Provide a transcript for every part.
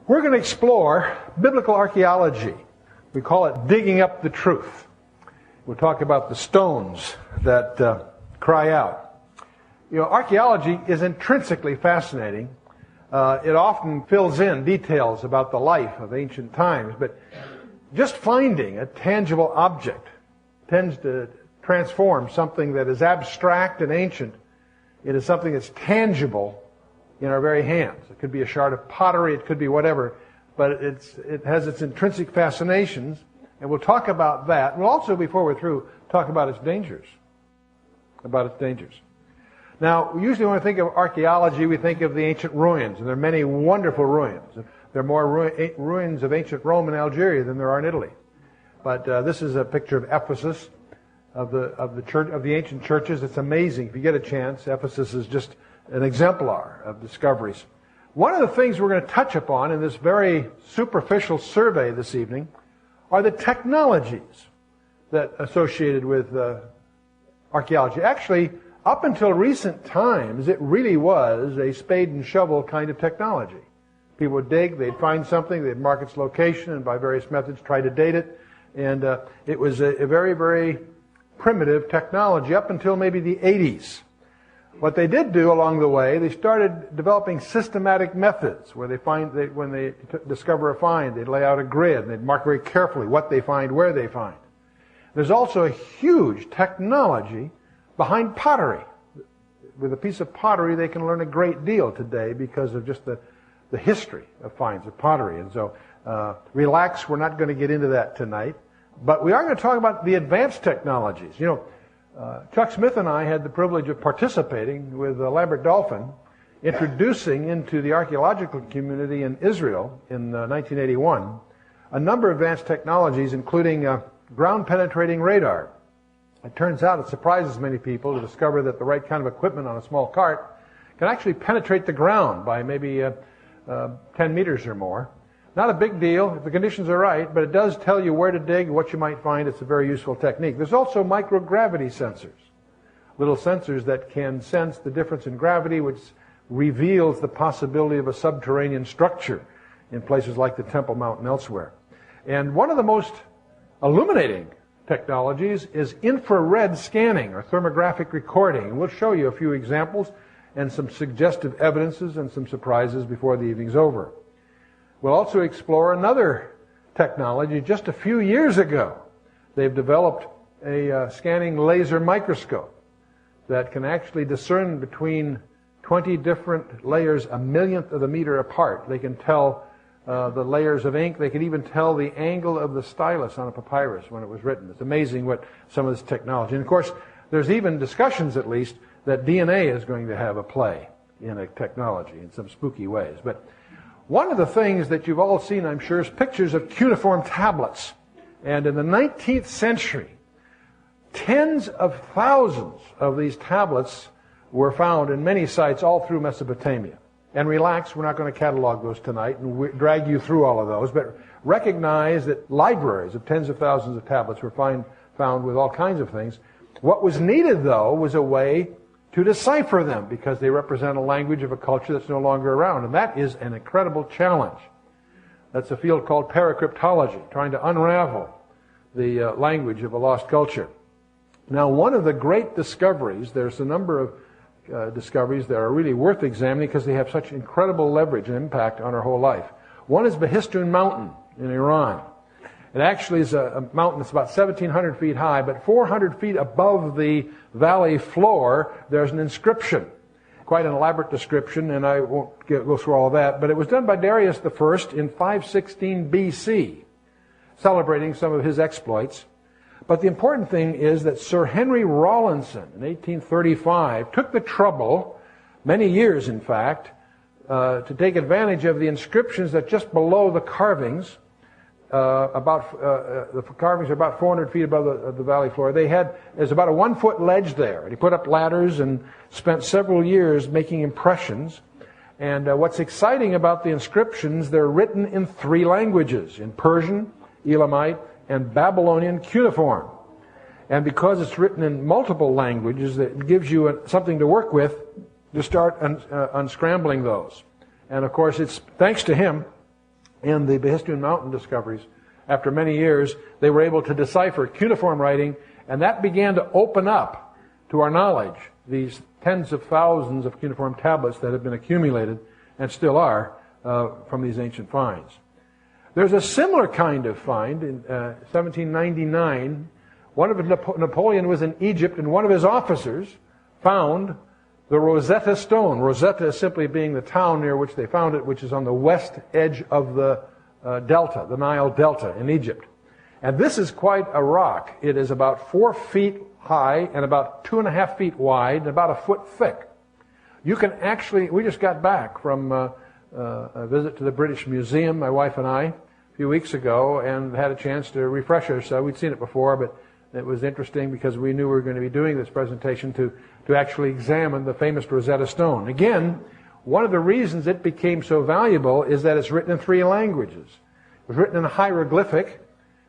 We're going to explore biblical archaeology. We call it digging up the truth. We'll talk about the stones that cry out. You know, archaeology is intrinsically fascinating. It often fills in details about the life of ancient times, but just finding a tangible object tends to transform something that is abstract and ancient into something that's tangible in our very hands. It could be a shard of pottery, it could be whatever, but it has its intrinsic fascinations, and we'll talk about that. We'll also, before we're through, talk about its dangers. Now, usually when we think of archaeology, we think of the ancient ruins, and there are many wonderful ruins. There are more ruins of ancient Rome and Algeria than there are in Italy. But this is a picture of Ephesus, of the ancient churches. It's amazing. If you get a chance, Ephesus is just an exemplar of discoveries. One of the things we're going to touch upon in this very superficial survey this evening are the technologies that associated with archaeology. Actually, up until recent times, it really was a spade and shovel kind of technology. People would dig, they'd find something, they'd mark its location, and by various methods try to date it. And it was a very, very primitive technology up until maybe the 80s. What they did do along the way, they started developing systematic methods where when they discover a find, they'd lay out a grid and they'd mark very carefully what they find, where they find. There's also a huge technology behind pottery. With a piece of pottery, they can learn a great deal today because of just the history of finds of pottery. And so, relax, we're not going to get into that tonight. But we are going to talk about the advanced technologies. You know, Chuck Smith and I had the privilege of participating with Lambert Dolphin, introducing into the archaeological community in Israel in 1981 a number of advanced technologies, including ground-penetrating radar. It turns out it surprises many people to discover that the right kind of equipment on a small cart can actually penetrate the ground by maybe 10 meters or more. Not a big deal if the conditions are right, but it does tell you where to dig, what you might find. It's a very useful technique. There's also microgravity sensors, little sensors that can sense the difference in gravity, which reveals the possibility of a subterranean structure in places like the Temple Mount and elsewhere. And one of the most illuminating technologies is infrared scanning or thermographic recording. We'll show you a few examples and some suggestive evidences and some surprises before the evening's over. We'll also explore another technology. Just a few years ago, they've developed a scanning laser microscope that can actually discern between 20 different layers a millionth of a meter apart. They can tell the layers of ink. They can even tell the angle of the stylus on a papyrus when it was written. It's amazing what some of this technology. And of course, there's even discussions, at least, that DNA is going to have a play in a technology in some spooky ways. But one of the things that you've all seen, I'm sure, is pictures of cuneiform tablets. And in the 19th century, tens of thousands of these tablets were found in many sites all through Mesopotamia. And relax, we're not going to catalog those tonight and drag you through all of those, but recognize that libraries of tens of thousands of tablets were found with all kinds of things. What was needed, though, was a way to decipher them, because they represent a language of a culture that's no longer around. And that is an incredible challenge. That's a field called paracryptology, trying to unravel the language of a lost culture. Now, one of the great discoveries, there's a number of discoveries that are really worth examining because they have such incredible leverage and impact on our whole life. One is Behistun Mountain in Iran. It actually is a mountain that's about 1,700 feet high, but 400 feet above the valley floor, there's an inscription. Quite an elaborate description, and I won't go through all of that, but it was done by Darius I in 516 BC, celebrating some of his exploits. But the important thing is that Sir Henry Rawlinson, in 1835, took the trouble, many years in fact, to take advantage of the inscriptions that just below the carvings, the carvings are about 400 feet above the valley floor. There's about a 1-foot ledge there. And he put up ladders and spent several years making impressions. And what's exciting about the inscriptions, they're written in 3 languages, in Persian, Elamite, and Babylonian cuneiform. And because it's written in multiple languages, it gives you something to work with to start unscrambling those. And of course, it's thanks to him and the Behistun Mountain discoveries, after many years, they were able to decipher cuneiform writing, and that began to open up to our knowledge these tens of thousands of cuneiform tablets that have been accumulated, and still are, from these ancient finds. There's a similar kind of find in 1799. Napoleon was in Egypt, and one of his officers found the Rosetta Stone. Rosetta simply being the town near which they found it, which is on the west edge of the delta, the Nile Delta in Egypt. And this is quite a rock. It is about 4 feet high and about 2.5 feet wide and about a foot thick. You can actually, we just got back from a visit to the British Museum, my wife and I, a few weeks ago, and had a chance to refresh ourselves. We'd seen it before, but it was interesting because we knew we were going to be doing this presentation to actually examine the famous Rosetta Stone. Again, one of the reasons it became so valuable is that it's written in 3 languages. It was written in hieroglyphic,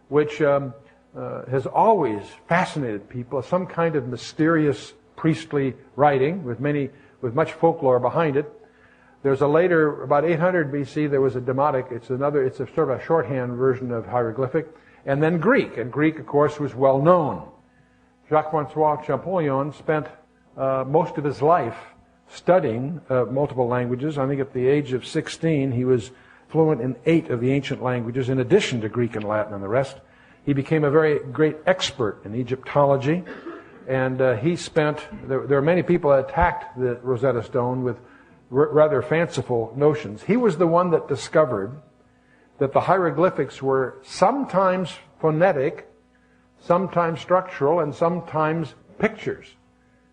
which has always fascinated people, some kind of mysterious priestly writing with much folklore behind it. There's a later, about 800 BC, there was a Demotic. It's a sort of a shorthand version of hieroglyphic. And then Greek. And Greek, of course, was well known. Jacques-François Champollion spent most of his life studying multiple languages. I think at the age of 16, he was fluent in 8 of the ancient languages, in addition to Greek and Latin and the rest. He became a very great expert in Egyptology. And there are many people that attacked the Rosetta Stone with rather fanciful notions. He was the one that discovered that the hieroglyphics were sometimes phonetic, sometimes structural, and sometimes pictures.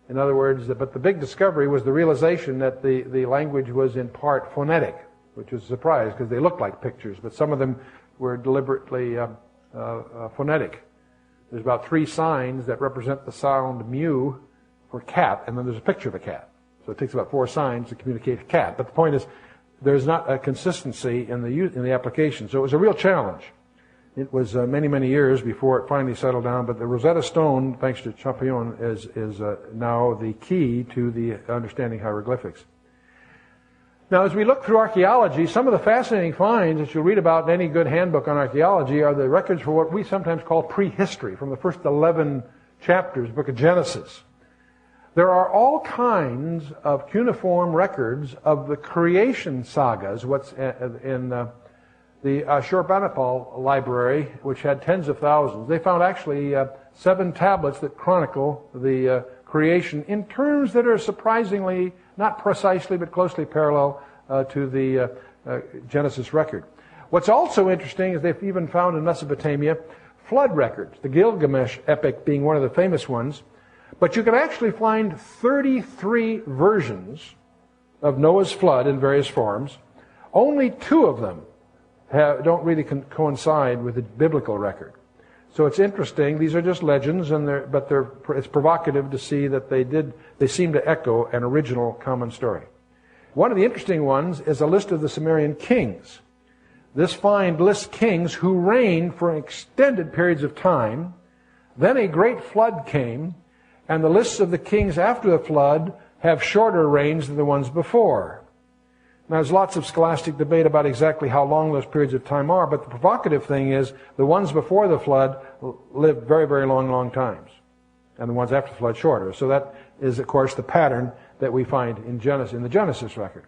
In other words, but the big discovery was the realization that the language was in part phonetic, which was a surprise because they looked like pictures, but some of them were deliberately phonetic. There's about 3 signs that represent the sound mu for cat, and then there's a picture of a cat. So it takes about 4 signs to communicate cat. But the point is, there's not a consistency in the application. So it was a real challenge. It was many, many years before it finally settled down. But the Rosetta Stone, thanks to Champollion, is now the key to the understanding hieroglyphics. Now, as we look through archaeology, some of the fascinating finds that you'll read about in any good handbook on archaeology are the records for what we sometimes call prehistory, from the first 11 chapters, book of Genesis. There are all kinds of cuneiform records of the creation sagas, what's in the Ashurbanipal library, which had tens of thousands. They found actually 7 tablets that chronicle the creation in terms that are surprisingly, not precisely, but closely parallel to the Genesis record. What's also interesting is they've even found in Mesopotamia flood records, the Gilgamesh epic being one of the famous ones. But you can actually find 33 versions of Noah's flood in various forms. Only 2 of them don't really coincide with the biblical record. So it's interesting. These are just legends, but it's provocative to see that they seem to echo an original common story. One of the interesting ones is a list of the Sumerian kings. This find lists kings who reigned for extended periods of time. Then a great flood came, and the lists of the kings after the flood have shorter reigns than the ones before. Now, there's lots of scholastic debate about exactly how long those periods of time are, but the provocative thing is the ones before the flood lived very, very long times, and the ones after the flood shorter. So that is, of course, the pattern that we find in the Genesis record.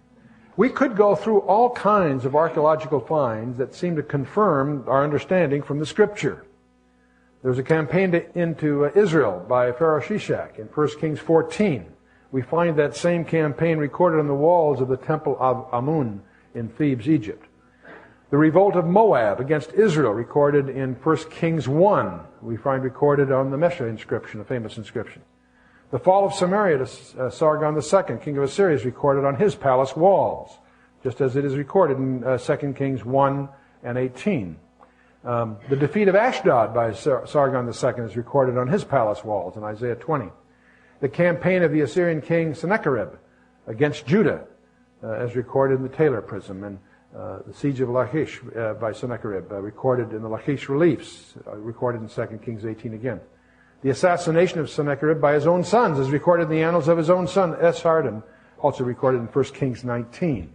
We could go through all kinds of archaeological finds that seem to confirm our understanding from the Scripture. There was a campaign into Israel by Pharaoh Shishak in 1 Kings 14. We find that same campaign recorded on the walls of the temple of Amun in Thebes, Egypt. The revolt of Moab against Israel, recorded in 1 Kings 1, we find recorded on the Messher inscription, a famous inscription. The fall of Samaria to Sargon II, king of Assyria, is recorded on his palace walls, just as it is recorded in 2 Kings 1 and 18. The defeat of Ashdod by Sargon II is recorded on his palace walls in Isaiah 20. The campaign of the Assyrian king Sennacherib against Judah, as recorded in the Taylor Prism, and the siege of Lachish by Sennacherib, recorded in the Lachish reliefs, recorded in 2 Kings 18 again. The assassination of Sennacherib by his own sons is recorded in the annals of his own son Esarhaddon, also recorded in 1 Kings 19.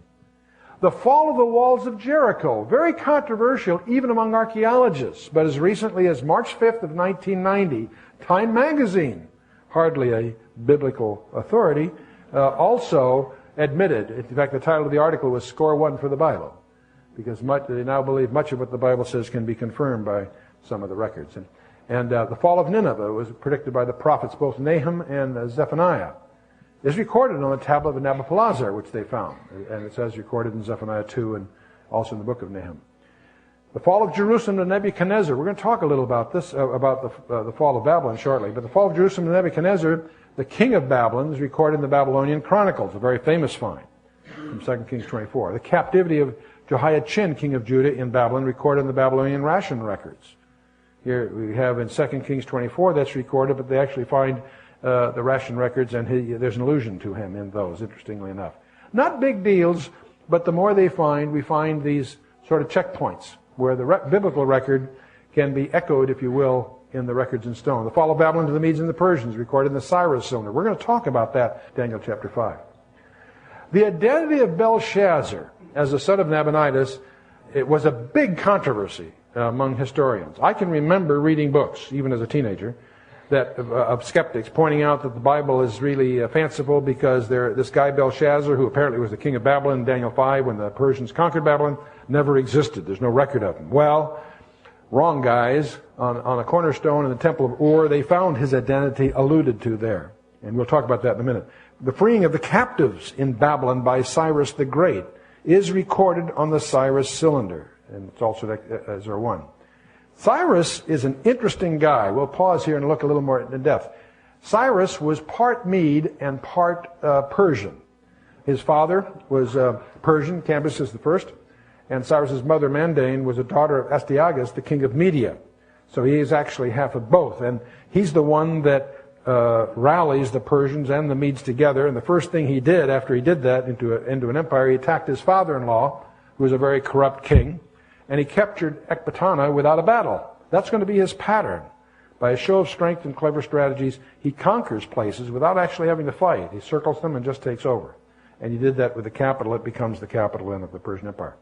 The fall of the walls of Jericho, very controversial even among archaeologists, but as recently as March 5th of 1990, Time magazine, hardly a biblical authority, also admitted, in fact the title of the article was Score One for the Bible, because they now believe much of what the Bible says can be confirmed by some of the records. And the fall of Nineveh was predicted by the prophets, both Nahum and Zephaniah. Is recorded on the tablet of Nabopolassar, which they found, and it says recorded in Zephaniah 2 and also in the book of Nahum. The fall of Jerusalem to Nebuchadnezzar. We're going to talk a little about this, about the fall of Babylon shortly. But the fall of Jerusalem to Nebuchadnezzar, the king of Babylon, is recorded in the Babylonian Chronicles, a very famous find from 2 Kings 24. The captivity of Jehoiachin, king of Judah, in Babylon, recorded in the Babylonian ration records. Here we have in 2 Kings 24 that's recorded, but they actually find the ration records, and there's an allusion to him in those, interestingly enough. Not big deals, but the more they find, we find these sort of checkpoints where the biblical record can be echoed, if you will, in the records in stone. The fall of Babylon to the Medes and the Persians, recorded in the Cyrus cylinder. We're going to talk about that, Daniel chapter 5. The identity of Belshazzar as the son of Nabonidus, it was a big controversy among historians. I can remember reading books, even as a teenager, of skeptics pointing out that the Bible is really fanciful because this guy Belshazzar, who apparently was the king of Babylon in Daniel 5 when the Persians conquered Babylon, never existed. There's no record of him. Well, wrong guys. On a cornerstone in the temple of Ur, they found his identity alluded to there. And we'll talk about that in a minute. The freeing of the captives in Babylon by Cyrus the Great is recorded on the Cyrus cylinder. And it's also Ezra 1. Cyrus is an interesting guy. We'll pause here and look a little more in depth. Cyrus was part Mede and part Persian. His father was Persian, Cambyses I, and Cyrus's mother, Mandane, was a daughter of Astyages, the king of Media. So he is actually half of both. And he's the one that rallies the Persians and the Medes together. And the first thing he did after he did that into an empire, he attacked his father-in-law, who was a very corrupt king. And he captured Ecbatana without a battle. That's going to be his pattern. By a show of strength and clever strategies, he conquers places without actually having to fight. He circles them and just takes over. And he did that with the capital. It becomes the capital then of the Persian Empire.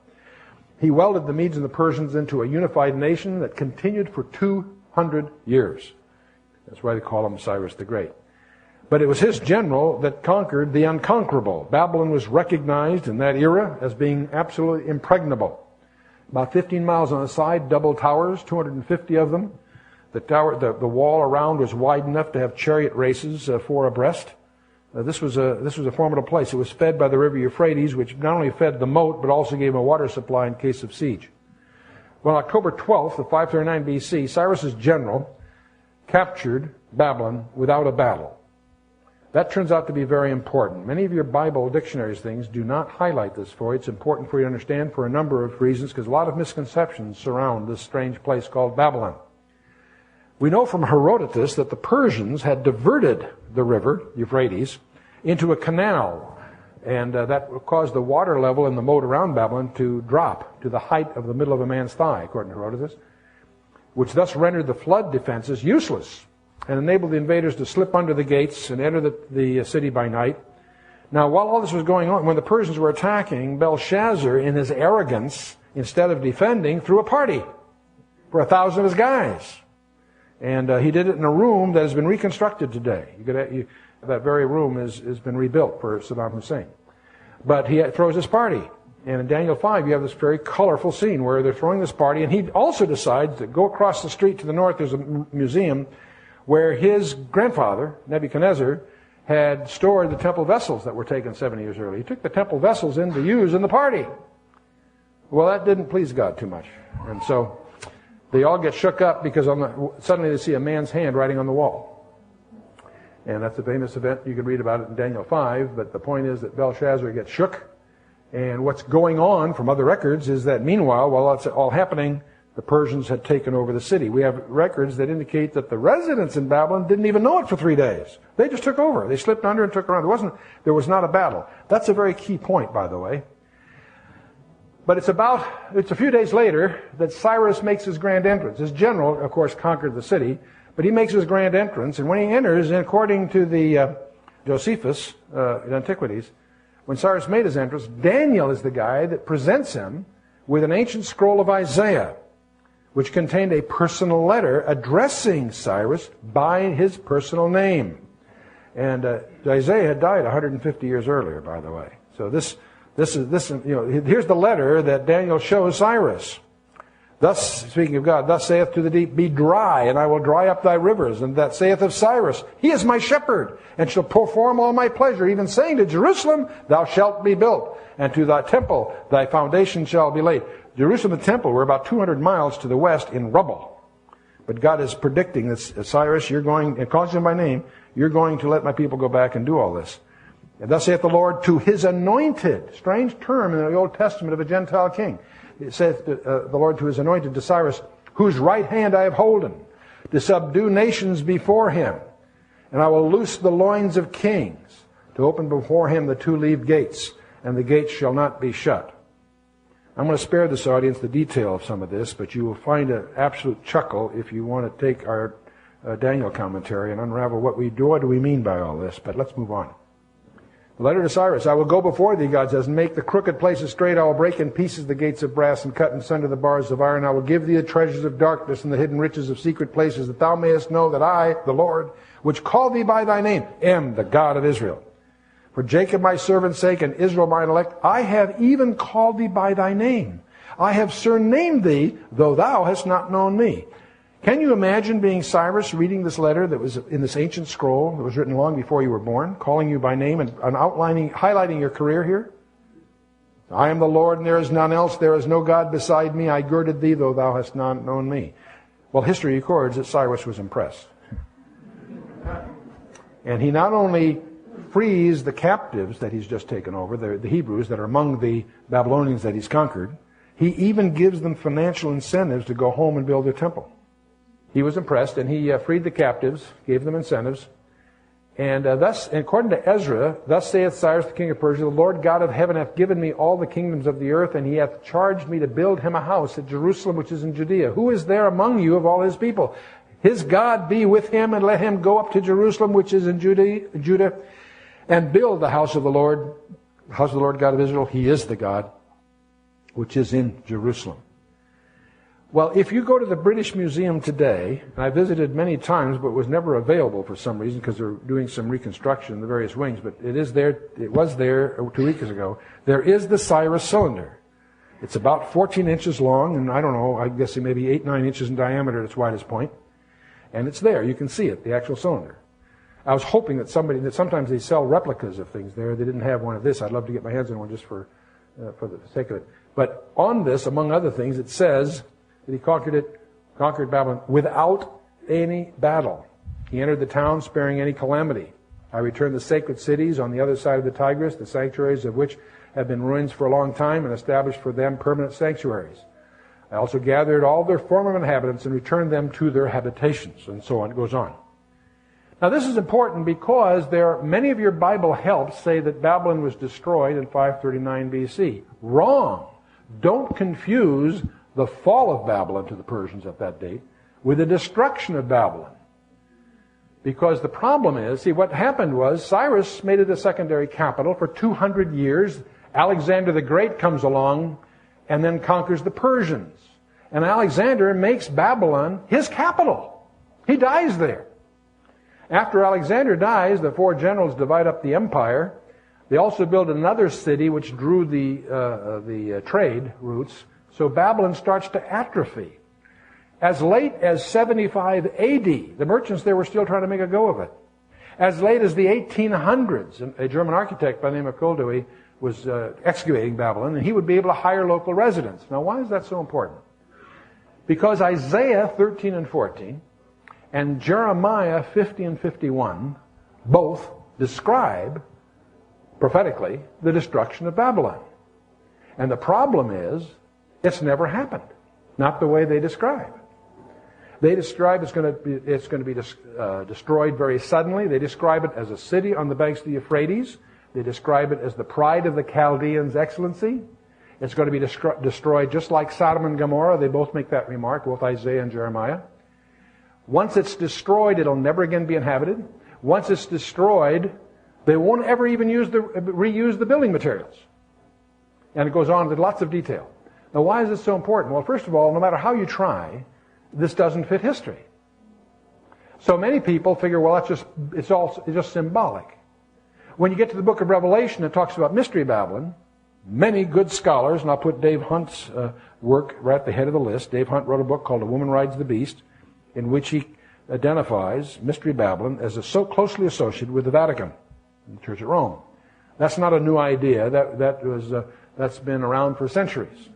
He welded the Medes and the Persians into a unified nation that continued for 200 years. That's why they call him Cyrus the Great. But it was his general that conquered the unconquerable. Babylon was recognized in that era as being absolutely impregnable. About 15 miles on the side, double towers, 250 of them. The wall around was wide enough to have chariot races 4 abreast. This was a formidable place. It was fed by the river Euphrates, which not only fed the moat, but also gave a water supply in case of siege. Well, on October 12th of 539 BC, Cyrus's general captured Babylon without a battle. That turns out to be very important. Many of your Bible dictionaries things do not highlight this for you. It's important for you to understand for a number of reasons, because a lot of misconceptions surround this strange place called Babylon. We know from Herodotus that the Persians had diverted the river, Euphrates, into a canal, and that caused the water level in the moat around Babylon to drop to the height of the middle of a man's thigh, according to Herodotus, which thus rendered the flood defenses useless and enabled the invaders to slip under the gates and enter the city by night. Now, while all this was going on, when the Persians were attacking, Belshazzar, in his arrogance, instead of defending, threw a party for 1,000 of his guys. And he did it in a room that has been reconstructed today. That very room has been rebuilt for Saddam Hussein. But he throws this party. And in Daniel 5, you have this very colorful scene where they're throwing this party. And he also decides to go across the street to the north. There's a museum where his grandfather, Nebuchadnezzar, had stored the temple vessels that were taken 70 years earlier. He took the temple vessels in to use in the party. Well, that didn't please God too much. And so they all get shook up because suddenly they see a man's hand writing on the wall. And that's a famous event. You can read about it in Daniel 5. But the point is that Belshazzar gets shook. And what's going on from other records is that meanwhile, while that's all happening, the Persians had taken over the city. We have records that indicate that the residents in Babylon didn't even know it for 3 days. They just took over. They slipped under and took around. There was not a battle. That's a very key point, by the way. But it's a few days later that Cyrus makes his grand entrance. His general, of course, conquered the city, but he makes his grand entrance, and when he enters, according to the Josephus in Antiquities, when Cyrus made his entrance, Daniel is the guy that presents him with an ancient scroll of Isaiah, which contained a personal letter addressing Cyrus by his personal name. And Isaiah had died 150 years earlier, by the way. So this is here's the letter that Daniel shows Cyrus. Thus, speaking of God, thus saith to the deep, be dry, and I will dry up thy rivers. And that saith of Cyrus, he is my shepherd, and shall perform all my pleasure, even saying to Jerusalem, thou shalt be built, and to thy temple thy foundation shall be laid. Jerusalem and the temple were about 200 miles to the west in rubble. But God is predicting that Cyrus, you're going, and calls him by name, you're going to let my people go back and do all this. And thus saith the Lord to his anointed, strange term in the Old Testament of a Gentile king. It saith the Lord to his anointed, to Cyrus, whose right hand I have holden, to subdue nations before him. And I will loose the loins of kings, to open before him the two-leaved gates, and the gates shall not be shut. I'm going to spare this audience the detail of some of this, but you will find an absolute chuckle if you want to take our Daniel commentary and unravel what do we mean by all this. But let's move on. The letter to Cyrus, I will go before thee, God says, and make the crooked places straight. I will break in pieces the gates of brass and cut in sunder the bars of iron. I will give thee the treasures of darkness and the hidden riches of secret places, that thou mayest know that I, the Lord, which called thee by thy name, am the God of Israel. For Jacob my servant's sake and Israel mine elect, I have even called thee by thy name. I have surnamed thee, though thou hast not known me. Can you imagine being Cyrus, reading this letter that was in this ancient scroll that was written long before you were born, calling you by name and highlighting your career here? I am the Lord, and there is none else. There is no God beside me. I girded thee, though thou hast not known me. Well, history records that Cyrus was impressed. And he not only frees the captives that he's just taken over, the Hebrews that are among the Babylonians that he's conquered, he even gives them financial incentives to go home and build their temple. He was impressed, and he freed the captives, gave them incentives. And thus, according to Ezra, thus saith Cyrus the king of Persia, the Lord God of heaven hath given me all the kingdoms of the earth, and he hath charged me to build him a house at Jerusalem, which is in Judea. Who is there among you of all his people? His God be with him, and let him go up to Jerusalem, which is in Judah, and build the house of the Lord God of Israel. He is the God which is in Jerusalem. Well, if you go to the British Museum today, and I visited many times, but was never available for some reason because they're doing some reconstruction in the various wings, but it is there. It was there 2 weeks ago. There is the Cyrus cylinder. It's about 14 inches long, and I don't know, I guess maybe 8-9 inches in diameter at its widest point. And it's there. You can see it, the actual cylinder. I was hoping that sometimes they sell replicas of things there. They didn't have one of this. I'd love to get my hands on one just for the sake of it. But on this, among other things, it says that he conquered Babylon without any battle. He entered the town sparing any calamity. I returned the sacred cities on the other side of the Tigris, the sanctuaries of which have been ruins for a long time, and established for them permanent sanctuaries. I also gathered all their former inhabitants and returned them to their habitations, and so on. It goes on. Now this is important because many of your Bible helps say that Babylon was destroyed in 539 BC. Wrong. Don't confuse the fall of Babylon to the Persians at that date with the destruction of Babylon. Because the problem is, what happened was Cyrus made it a secondary capital for 200 years. Alexander the Great comes along and then conquers the Persians. And Alexander makes Babylon his capital. He dies there. After Alexander dies, the four generals divide up the empire. They also build another city which drew the trade routes. So Babylon starts to atrophy. As late as 75 AD, the merchants there were still trying to make a go of it. As late as the 1800s, a German architect by the name of Koldewey was excavating Babylon, and he would be able to hire local residents. Now, why is that so important? Because Isaiah 13 and 14 and Jeremiah 50 and 51 both describe, prophetically, the destruction of Babylon. And the problem is, it's never happened. Not the way they describe. They describe it's going to be destroyed very suddenly. They describe it as a city on the banks of the Euphrates. They describe it as the pride of the Chaldeans' excellency. It's going to be destroyed just like Sodom and Gomorrah. They both make that remark, both Isaiah and Jeremiah. Once it's destroyed, it'll never again be inhabited. Once it's destroyed, They won't ever even reuse the building materials. And it goes on with lots of detail. Now, why is this so important? Well, first of all, no matter how you try, this doesn't fit history. So many people figure, well, it's just symbolic. When you get to the book of Revelation, it talks about Mystery Babylon. Many good scholars, and I'll put Dave Hunt's work right at the head of the list. Dave Hunt wrote a book called A Woman Rides the Beast, in which he identifies Mystery Babylon as so closely associated with the Vatican, the Church at Rome. That's not a new idea. That's been around for centuries.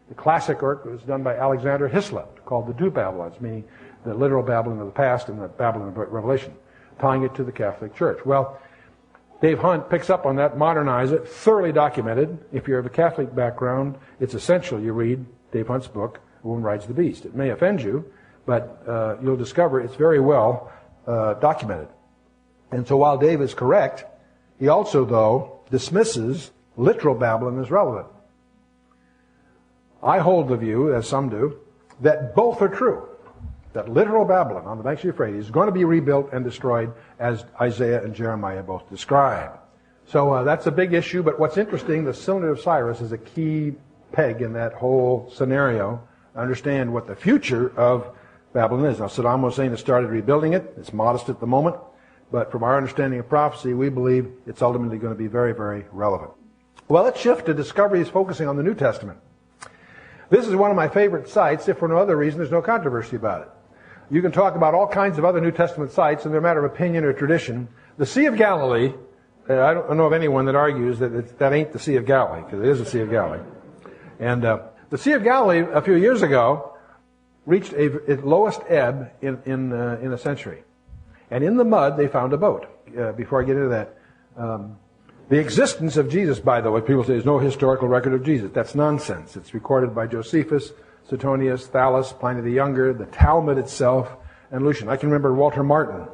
The classic work was done by Alexander Hislop, called the Two Babylons, meaning the literal Babylon of the past and the Babylon of Revelation, tying it to the Catholic Church. Well, Dave Hunt picks up on that, modernizes it, thoroughly documented. If you're of a Catholic background, it's essential you read Dave Hunt's book, A Woman Rides the Beast. It may offend you, but you'll discover it's very well documented. And so while Dave is correct, he also, though, dismisses literal Babylon as relevant. I hold the view, as some do, that both are true. That literal Babylon on the banks of the Euphrates is going to be rebuilt and destroyed as Isaiah and Jeremiah both describe. So that's a big issue, but what's interesting, the cylinder of Cyrus is a key peg in that whole scenario. Understand what the future of Babylon is. Now, Saddam Hussein has started rebuilding it. It's modest at the moment, but from our understanding of prophecy, we believe it's ultimately going to be very, very relevant. Well, let's shift to Discoveries focusing on the New Testament. This is one of my favorite sites. If for no other reason, there's no controversy about it. You can talk about all kinds of other New Testament sites, and they're a matter of opinion or tradition. The Sea of Galilee, I don't know of anyone that argues that that ain't the Sea of Galilee, because it is the Sea of Galilee. And the Sea of Galilee, a few years ago, reached its lowest ebb in a century. And in the mud, they found a boat. Before I get into that, the existence of Jesus, by the way, people say there's no historical record of Jesus. That's nonsense. It's recorded by Josephus, Suetonius, Thallus, Pliny the Younger, the Talmud itself, and Lucian. I can remember Walter Martin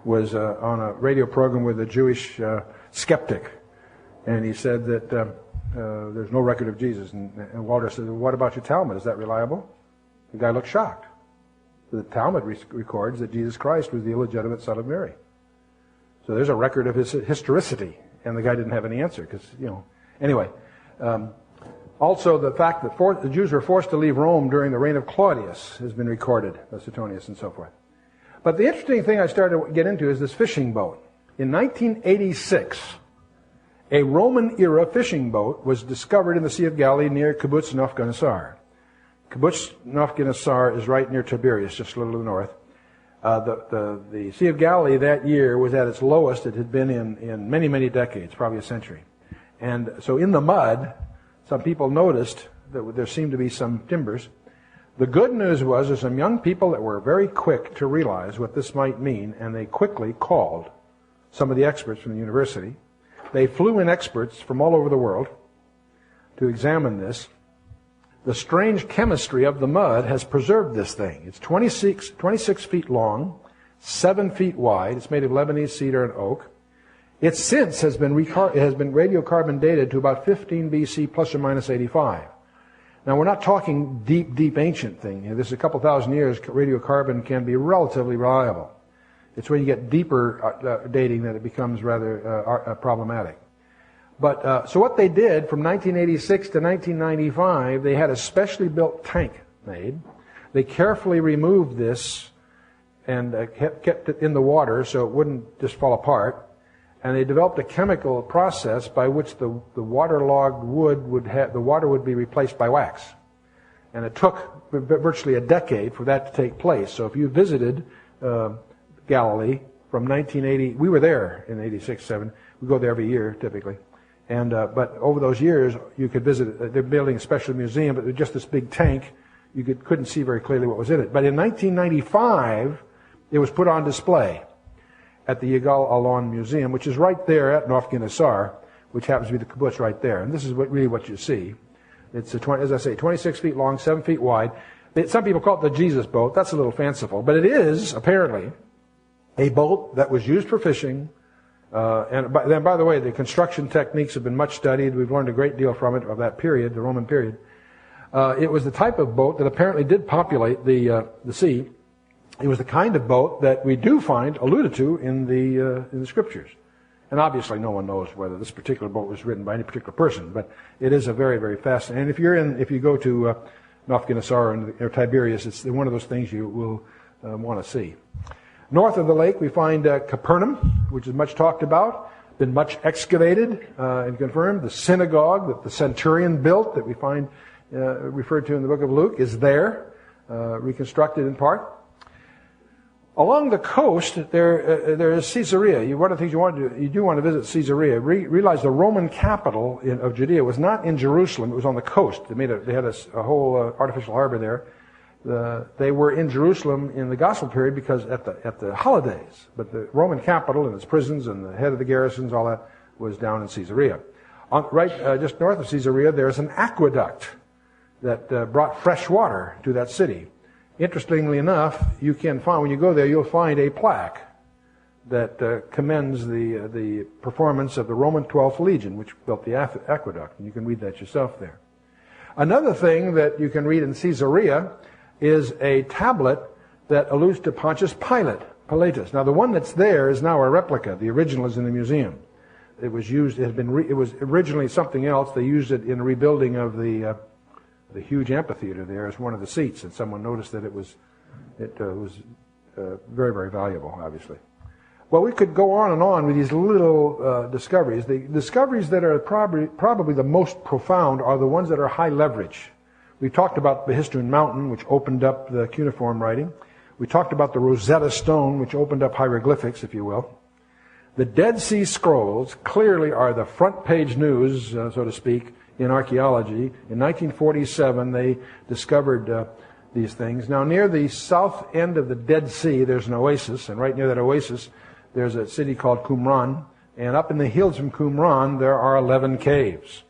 was on a radio program with a Jewish skeptic, and he said that there's no record of Jesus. And Walter said, well, what about your Talmud? Is that reliable? The guy looked shocked. The Talmud records that Jesus Christ was the illegitimate son of Mary. So there's a record of his historicity, and the guy didn't have any answer because, Anyway, also the fact that the Jews were forced to leave Rome during the reign of Claudius has been recorded by Suetonius and so forth. But the interesting thing I started to get into is this fishing boat. In 1986, a Roman-era fishing boat was discovered in the Sea of Galilee near Kibbutz Nov-Ganasar. Kibbutz Nov-Ganasar is right near Tiberias, just a little to the north. The Sea of Galilee that year was at its lowest it had been in many, many decades, probably a century. And so in the mud, some people noticed that there seemed to be some timbers. The good news was there's some young people that were very quick to realize what this might mean, and they quickly called some of the experts from the university. They flew in experts from all over the world to examine this. The strange chemistry of the mud has preserved this thing. It's 26 feet long, 7 feet wide. It's made of Lebanese cedar and oak. It since has been radiocarbon dated to about 15 BC plus or minus 85. Now, we're not talking deep ancient thing. This is a couple thousand years. Radiocarbon can be relatively reliable. It's when you get deeper dating that it becomes rather problematic. But so what they did from 1986 to 1995, they had a specially built tank made. They carefully removed this and kept it in the water so it wouldn't just fall apart. And they developed a chemical process by which the waterlogged wood the water would be replaced by wax. And it took virtually a decade for that to take place. So if you visited Galilee from 1980, we were there in 86, 7. We go there every year typically. And but over those years, you could visit. They're building a special museum, but with just this big tank, you couldn't see very clearly what was in it. But in 1995, it was put on display at the Yigal Allon Museum, which is right there at Nov-Ganasar, which happens to be the kibbutz right there. And this is really what you see. It's, as I say, 26 feet long, 7 feet wide. Some people call it the Jesus boat. That's a little fanciful. But it is, apparently, a boat that was used for fishing. And by the way, the construction techniques have been much studied. We've learned a great deal from it, of that period, the Roman period. It was the type of boat that apparently did populate the sea. It was the kind of boat that we do find alluded to in the scriptures. And obviously no one knows whether this particular boat was written by any particular person, but it is a very, very fascinating. And if you go to Nabucodonosor or Tiberias, it's one of those things you will want to see. North of the lake, we find Capernaum, which is much talked about, been much excavated and confirmed. The synagogue that the centurion built, that we find referred to in the book of Luke, is there, reconstructed in part. Along the coast, there is Caesarea. One of the things you do want to visit Caesarea. Realize the Roman capital of Judea was not in Jerusalem; it was on the coast. They had a whole artificial harbor there. They were in Jerusalem in the Gospel period because at the holidays. But the Roman capital and its prisons and the head of the garrisons, all that was down in Caesarea. Just north of Caesarea, there's an aqueduct that brought fresh water to that city. Interestingly enough, you can find, when you go there, you'll find a plaque that commends the performance of the Roman 12th Legion, which built the aqueduct. And you can read that yourself there. Another thing that you can read in Caesarea is a tablet that alludes to Pontius Pilatus. Now, the one that's there is now a replica. The original is in the museum. It was originally something else. They used it in rebuilding of the huge amphitheater there as one of the seats, and someone noticed that it was very, very valuable, obviously. Well, we could go on with these little discoveries. The discoveries that are probably the most profound are the ones that are high leverage. We talked about the Behistun Mountain, which opened up the cuneiform writing. We talked about the Rosetta Stone, which opened up hieroglyphics, if you will. The Dead Sea Scrolls clearly are the front page news, so to speak, in archaeology. In 1947, they discovered these things. Now, near the south end of the Dead Sea, there's an oasis, and right near that oasis, there's a city called Qumran. And up in the hills from Qumran, there are 11 caves.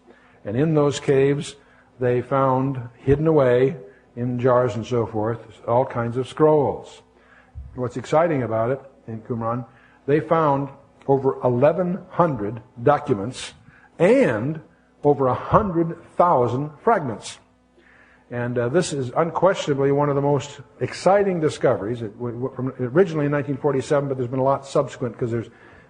And in those caves, they found, hidden away in jars and so forth, all kinds of scrolls. What's exciting about it in Qumran, they found over 1,100 documents and over 100,000 fragments. And this is unquestionably one of the most exciting discoveries. Originally in 1947, but there's been a lot subsequent because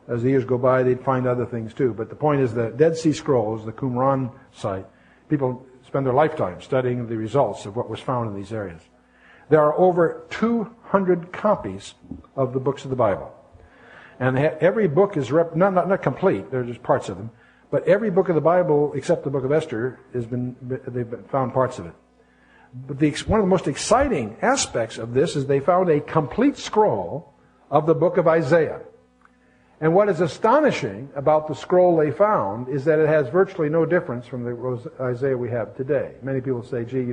as the years go by, they'd find other things too. But the point is that Dead Sea Scrolls, the Qumran site, people spend their lifetime studying the results of what was found in these areas. There are over 200 copies of the books of the Bible. And every book is not complete, they're just parts of them. But every book of the Bible, except the book of Esther, they've found parts of it. But one of the most exciting aspects of this is they found a complete scroll of the book of Isaiah. And what is astonishing about the scroll they found is that it has virtually no difference from the Isaiah we have today. Many people say, gee,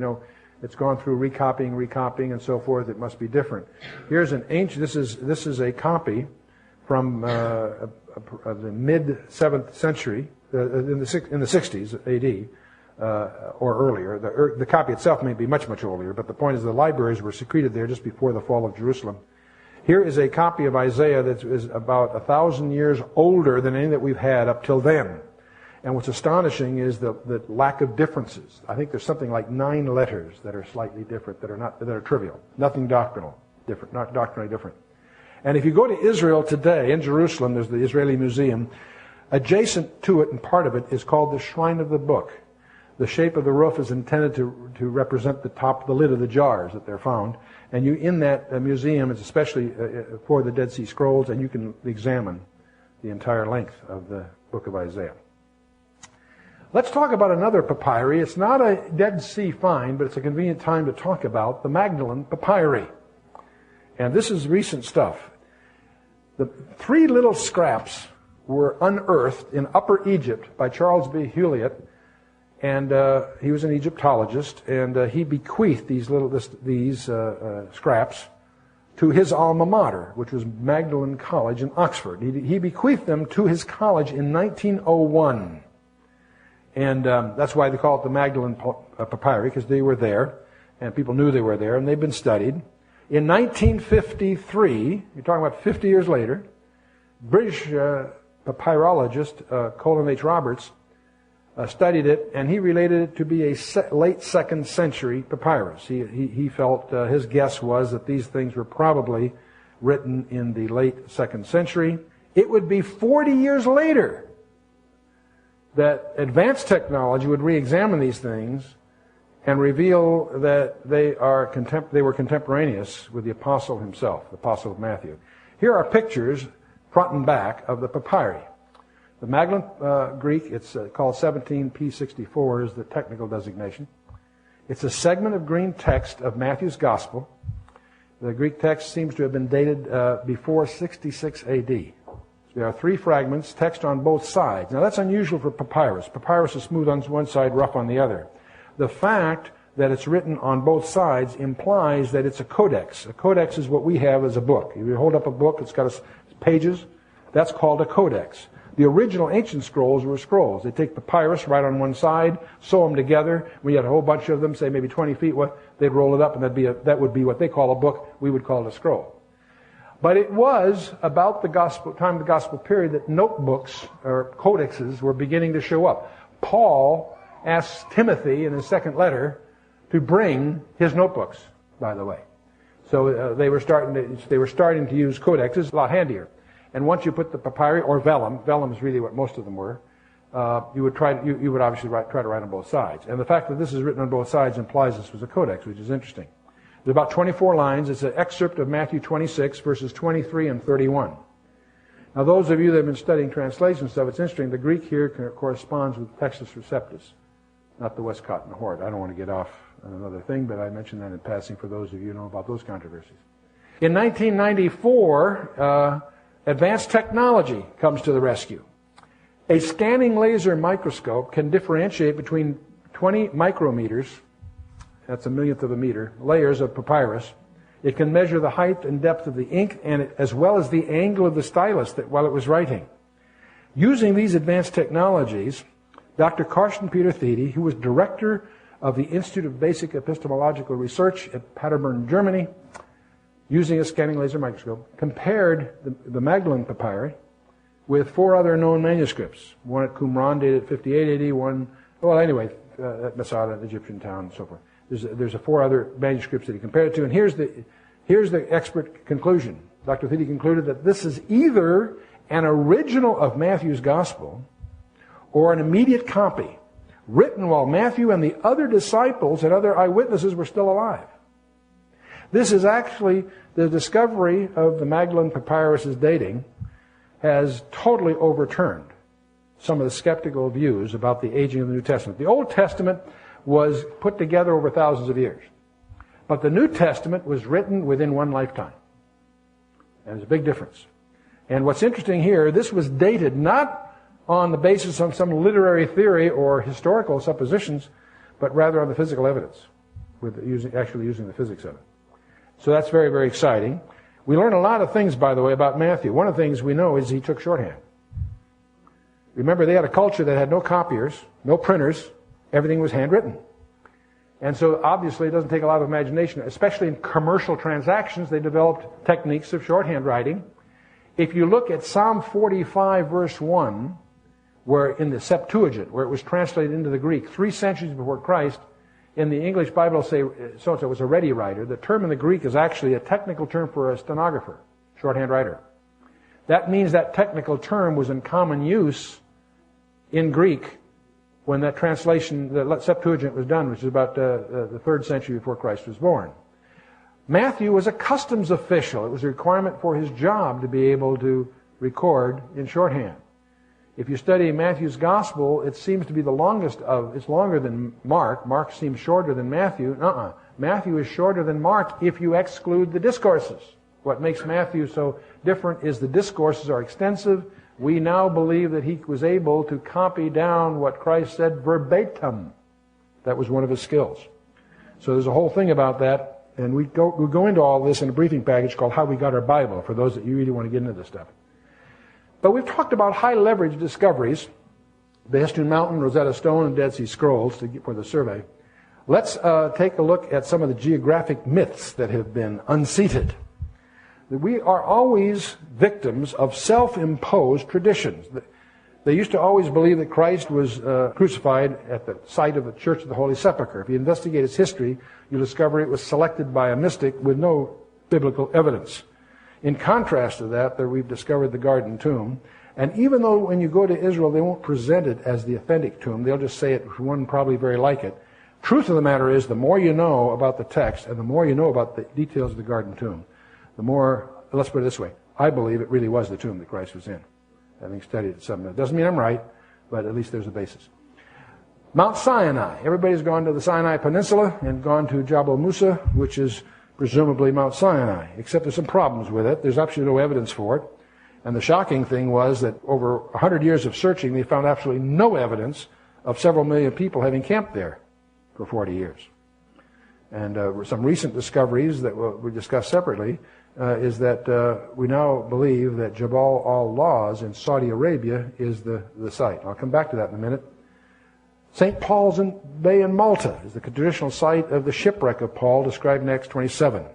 it's gone through recopying, and so forth. It must be different. Here's an ancient. This is a copy from the mid-7th century, in the 60s A.D. Or earlier. The copy itself may be much, much earlier, but the point is the libraries were secreted there just before the fall of Jerusalem. Here is a copy of Isaiah that is about 1,000 years older than any that we've had up till then. And what's astonishing is the lack of differences. I think there's something like 9 letters that are slightly different, that are trivial. Nothing doctrinal, different, not doctrinally different. And if you go to Israel today, in Jerusalem, there's the Israeli Museum. Adjacent to it, and part of it, is called the Shrine of the Book. The shape of the roof is intended to represent the lid of the jars that they're found. And in that museum, it's especially for the Dead Sea Scrolls, and you can examine the entire length of the book of Isaiah. Let's talk about another papyri. It's not a Dead Sea find, but it's a convenient time to talk about the Magdalen papyri. And this is recent stuff. The 3 little scraps were unearthed in Upper Egypt by Charles B. Hewlett, and he was an Egyptologist, and he bequeathed these scraps to his alma mater, which was Magdalen College in Oxford. He bequeathed them to his college in 1901, and that's why they call it the Magdalen Papyri, because they were there, and people knew they were there, and they've been studied. In 1953, you're talking about 50 years later, British papyrologist Colin H. Roberts studied it, and he related it to be a late 2nd century papyrus. He felt, his guess was that these things were probably written in the late 2nd century, it would be 40 years later that advanced technology would re-examine these things and reveal that they were contemporaneous with the apostle himself, the apostle of Matthew. Here are pictures, front and back, of the papyri. The Magdalene Greek, it's called 17p64 is the technical designation. It's a segment of green text of Matthew's Gospel. The Greek text seems to have been dated before 66 AD. There are 3 fragments, text on both sides. Now that's unusual for papyrus. Papyrus is smooth on one side, rough on the other. The fact that it's written on both sides implies that it's a codex. A codex is what we have as a book. If you hold up a book, it's got pages. That's called a codex. The original ancient scrolls were scrolls. They take papyrus right on one side, sew them together. We had a whole bunch of them, say maybe 20 feet. They'd roll it up, and that would be what they call a book. We would call it a scroll. But it was about the time of the gospel period that notebooks or codexes were beginning to show up. Paul asked Timothy in his second letter to bring his notebooks, by the way. So they were starting to use codexes, a lot handier. And once you put the papyri or vellum is really what most of them were, you would obviously try to write on both sides. And the fact that this is written on both sides implies this was a codex, which is interesting. There's about 24 lines. It's an excerpt of Matthew 26, verses 23 and 31. Now, those of you that have been studying translation stuff, it's interesting. The Greek here corresponds with Textus Receptus, not the Westcott and Hort. I don't want to get off on another thing, but I mentioned that in passing for those of you who know about those controversies. In 1994, advanced technology comes to the rescue. A scanning laser microscope can differentiate between 20 micrometers, that's a millionth of a meter, layers of papyrus. It can measure the height and depth of the ink, and as well as the angle of the stylus while it was writing. Using these advanced technologies, Dr. Carsten Peter Thiede, who was director of the Institute of Basic Epistemological Research at Paderborn, Germany, using a scanning laser microscope, compared the Magdalene papyri with 4 other known manuscripts. One at Qumran dated 58 AD, at Masada, an Egyptian town, and so forth. There's 4 other manuscripts that he compared it to, and here's the expert conclusion. Dr. Thiede concluded that this is either an original of Matthew's Gospel or an immediate copy, written while Matthew and the other disciples and other eyewitnesses were still alive. This is actually the discovery of the Magdalene papyrus's dating has totally overturned some of the skeptical views about the aging of the New Testament. The Old Testament was put together over thousands of years, but the New Testament was written within one lifetime. And there's a big difference. And what's interesting here, this was dated not on the basis of some literary theory or historical suppositions, but rather on the physical evidence, actually using the physics of it. So that's very, very exciting. We learn a lot of things, by the way, about Matthew. One of the things we know is he took shorthand. Remember, they had a culture that had no copiers, no printers. Everything was handwritten. And so obviously it doesn't take a lot of imagination, especially in commercial transactions. They developed techniques of shorthand writing. If you look at Psalm 45, verse 1, where in the Septuagint, where it was translated into the Greek 3 centuries before Christ, in the English Bible it'll say so-and-so was a ready writer. The term in the Greek is actually a technical term for a stenographer, shorthand writer. That means that technical term was in common use in Greek when that translation, the Septuagint, was done, which is about the 3rd century before Christ was born. Matthew was a customs official. It was a requirement for his job to be able to record in shorthand. If you study Matthew's Gospel, it seems to be it's longer than Mark. Mark seems shorter than Matthew. Matthew is shorter than Mark if you exclude the discourses. What makes Matthew so different is the discourses are extensive. We now believe that he was able to copy down what Christ said verbatim. That was one of his skills. So there's a whole thing about that, and we go into all this in a briefing package called How We Got Our Bible, for those that you really want to get into this stuff. But we've talked about high leverage discoveries, the Behistun Mountain, Rosetta Stone, and Dead Sea Scrolls for the survey. Let's take a look at some of the geographic myths that have been unseated. We are always victims of self-imposed traditions. They used to always believe that Christ was crucified at the site of the Church of the Holy Sepulchre. If you investigate its history, you'll discover it was selected by a mystic with no biblical evidence. In contrast to that, there we've discovered the Garden Tomb. And even though when you go to Israel, they won't present it as the authentic tomb, they'll just say it one probably very like it. Truth of the matter is, the more you know about the text and the more you know about the details of the Garden Tomb, the more, let's put it this way, I believe it really was the tomb that Christ was in, having studied it some. It doesn't mean I'm right, but at least there's a basis. Mount Sinai. Everybody's gone to the Sinai Peninsula and gone to Jabal Musa, which is presumably Mount Sinai, except there's some problems with it. There's absolutely no evidence for it. And the shocking thing was that over 100 years of searching, they found absolutely no evidence of several million people having camped there for 40 years. And some recent discoveries that we discussed separately is that we now believe that Jabal al-Lawz in Saudi Arabia is the site. I'll come back to that in a minute. St. Paul's Bay in Malta is the traditional site of the shipwreck of Paul described in Acts 27.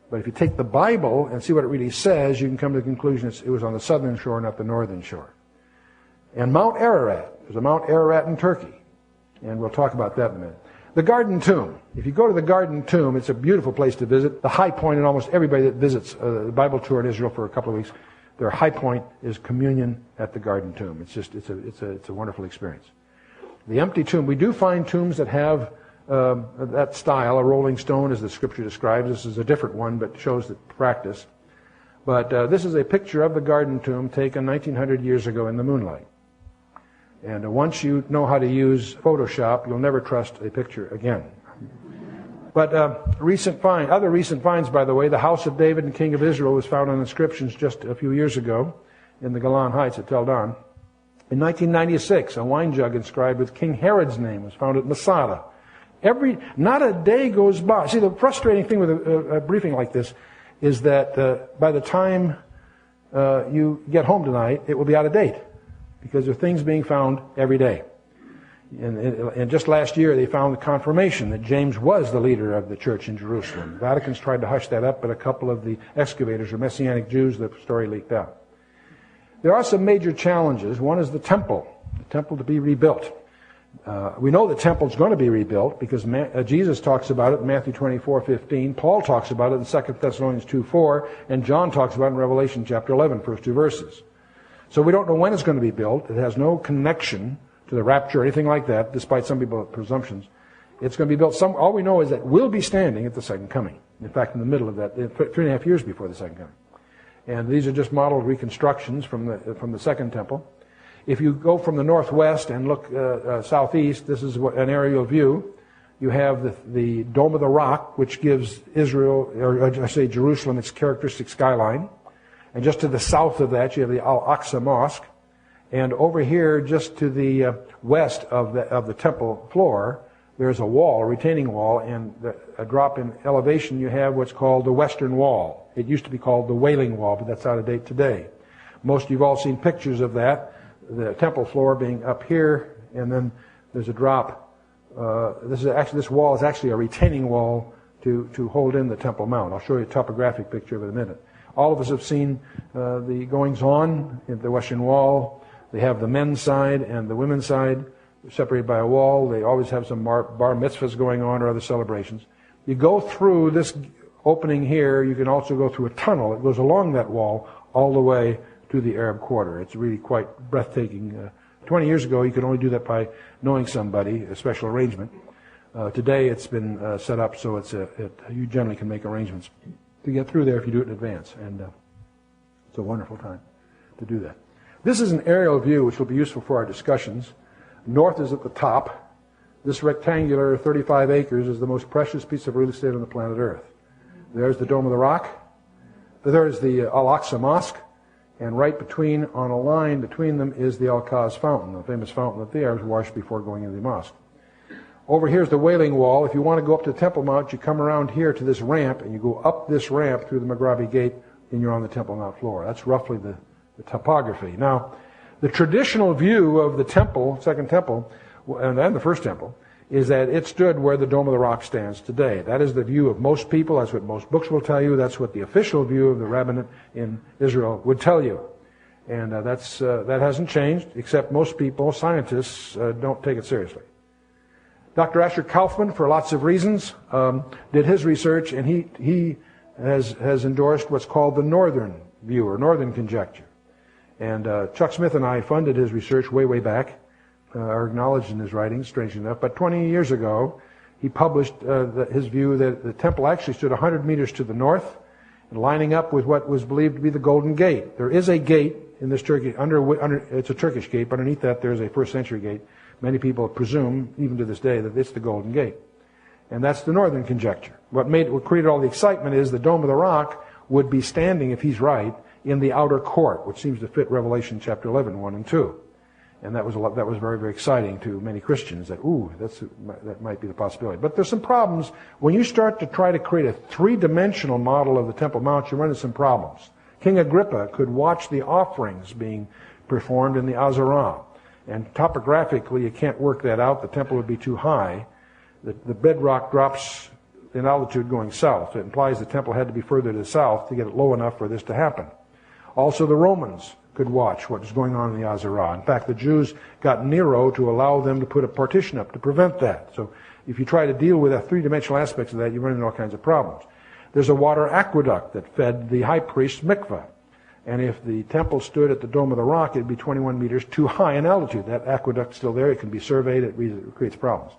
But if you take the Bible and see what it really says, you can come to the conclusion it was on the southern shore, not the northern shore. And Mount Ararat. There's a Mount Ararat in Turkey. And we'll talk about that in a minute. The Garden Tomb. If you go to the Garden Tomb, it's a beautiful place to visit. The high point in almost everybody that visits the Bible tour in Israel for a couple of weeks, their high point is communion at the Garden Tomb. It's a wonderful experience. The empty tomb. We do find tombs that have that style, a rolling stone, as the Scripture describes. This is a different one, but shows the practice. But this is a picture of the Garden Tomb taken 1900 years ago in the moonlight. And once you know how to use Photoshop, you'll never trust a picture again. But other recent finds, by the way, the House of David and King of Israel was found on inscriptions just a few years ago in the Golan Heights at Tel Dan. In 1996, a wine jug inscribed with King Herod's name was found at Masada. Not a day goes by. See, the frustrating thing with a briefing like this is that by the time you get home tonight, it will be out of date, because there are things being found every day. And just last year, they found the confirmation that James was the leader of the church in Jerusalem. The Vatican's tried to hush that up, but a couple of the excavators are Messianic Jews. The story leaked out. There are some major challenges. One is the temple to be rebuilt. We know the temple's going to be rebuilt because Jesus talks about it in Matthew 24:15. Paul talks about it in 2 Thessalonians 2:4, and John talks about it in Revelation chapter 11, first two verses. So we don't know when it's going to be built. It has no connection to the rapture or anything like that, despite some people's presumptions. It's going to be built. All we know is that it will be standing at the second coming. In fact, in the middle of that, 3.5 years before the second coming. And these are just modeled reconstructions from the second temple. If you go from the northwest and look southeast, this is an aerial view. You have the Dome of the Rock, which gives Jerusalem, its characteristic skyline. And just to the south of that, you have the Al-Aqsa Mosque. And over here, just to the west of the temple floor, there's a wall, a retaining wall, and a drop in elevation, you have what's called the Western Wall. It used to be called the Wailing Wall, but that's out of date today. You've all seen pictures of that, the temple floor being up here, and then there's a drop. This wall is actually a retaining wall to hold in the Temple Mount. I'll show you a topographic picture of it in a minute. All of us have seen the goings-on at the Western Wall. They have the men's side and the women's side. They're separated by a wall. They always have some bar mitzvahs going on or other celebrations. You go through this opening here. You can also go through a tunnel. It goes along that wall all the way to the Arab Quarter. It's really quite breathtaking. 20 years ago, you could only do that by knowing somebody, a special arrangement. Today, it's been set up so you generally can make arrangements to get through there if you do it in advance. And it's a wonderful time to do that. This is an aerial view which will be useful for our discussions. North is at the top. This rectangular 35 acres is the most precious piece of real estate on the planet Earth. There's the Dome of the Rock. There's the Al-Aqsa Mosque. And right on a line between them is the Al-Qaz Fountain, the famous fountain that the Arabs washed before going into the mosque. Over here is the Wailing Wall. If you want to go up to the Temple Mount, you come around here to this ramp, and you go up this ramp through the Maghrabi Gate, and you're on the Temple Mount floor. That's roughly the topography. Now, the traditional view of the temple, second temple, and the first temple, is that it stood where the Dome of the Rock stands today. That is the view of most people. That's what most books will tell you. That's what the official view of the rabbinate in Israel would tell you. And that hasn't changed, except most people, scientists, don't take it seriously. Dr. Asher Kaufman, for lots of reasons, did his research, and he has endorsed what's called the northern view or northern conjecture. And Chuck Smith and I funded his research way back, are acknowledged in his writings, strangely enough. But 20 years ago, he published his view that the temple actually stood 100 meters to the north, and lining up with what was believed to be the Golden Gate. There is a gate in this Turkey, it's a Turkish gate, but underneath that there's a first century gate. Many people presume, even to this day, that it's the Golden Gate. And that's the northern conjecture. What created all the excitement is the Dome of the Rock would be standing, if he's right, in the outer court, which seems to fit Revelation chapter 11, 1 and 2. And that was very, very exciting to many Christians, that might be the possibility. But there's some problems. When you start to try to create a three-dimensional model of the Temple Mount, you run into some problems. King Agrippa could watch the offerings being performed in the Azarah. And topographically, you can't work that out. The temple would be too high. The bedrock drops in altitude going south. It implies the temple had to be further to the south to get it low enough for this to happen. Also, the Romans could watch what was going on in the Azarah. In fact, the Jews got Nero to allow them to put a partition up to prevent that. So if you try to deal with the three-dimensional aspects of that, you run into all kinds of problems. There's a water aqueduct that fed the high priest's mikveh. And if the temple stood at the Dome of the Rock, it would be 21 meters too high in altitude. That aqueduct's still there. It can be surveyed. It creates problems.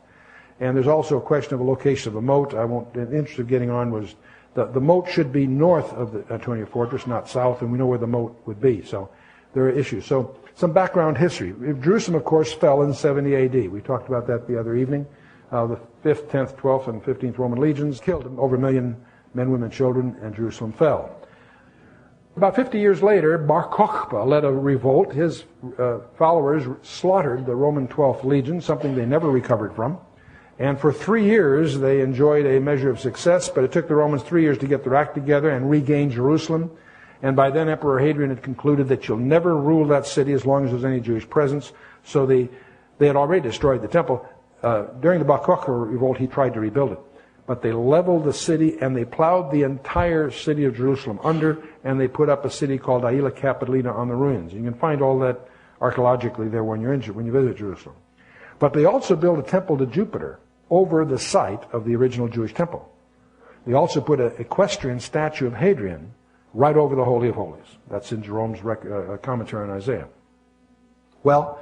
And there's also a question of a location of a moat. The interest of getting on was the moat should be north of the Antonia Fortress, not south, and we know where the moat would be. So there are issues. So some background history. Jerusalem, of course, fell in 70 A.D. We talked about that the other evening. The 5th, 10th, 12th, and 15th Roman legions killed over 1 million men, women, children, and Jerusalem fell. About 50 years later, Bar Kokhba led a revolt. His followers slaughtered the Roman 12th Legion, something they never recovered from. And for 3 years, they enjoyed a measure of success, but it took the Romans 3 years to get their act together and regain Jerusalem. And by then, Emperor Hadrian had concluded that you'll never rule that city as long as there's any Jewish presence. So they had already destroyed the temple. During the Bar Kokhba revolt, he tried to rebuild it. But they leveled the city, and they plowed the entire city of Jerusalem under, and they put up a city called Aila Capitolina on the ruins. You can find all that archaeologically there when you visit Jerusalem. But they also built a temple to Jupiter over the site of the original Jewish temple. They also put an equestrian statue of Hadrian right over the Holy of Holies. That's in Jerome's commentary on Isaiah. Well,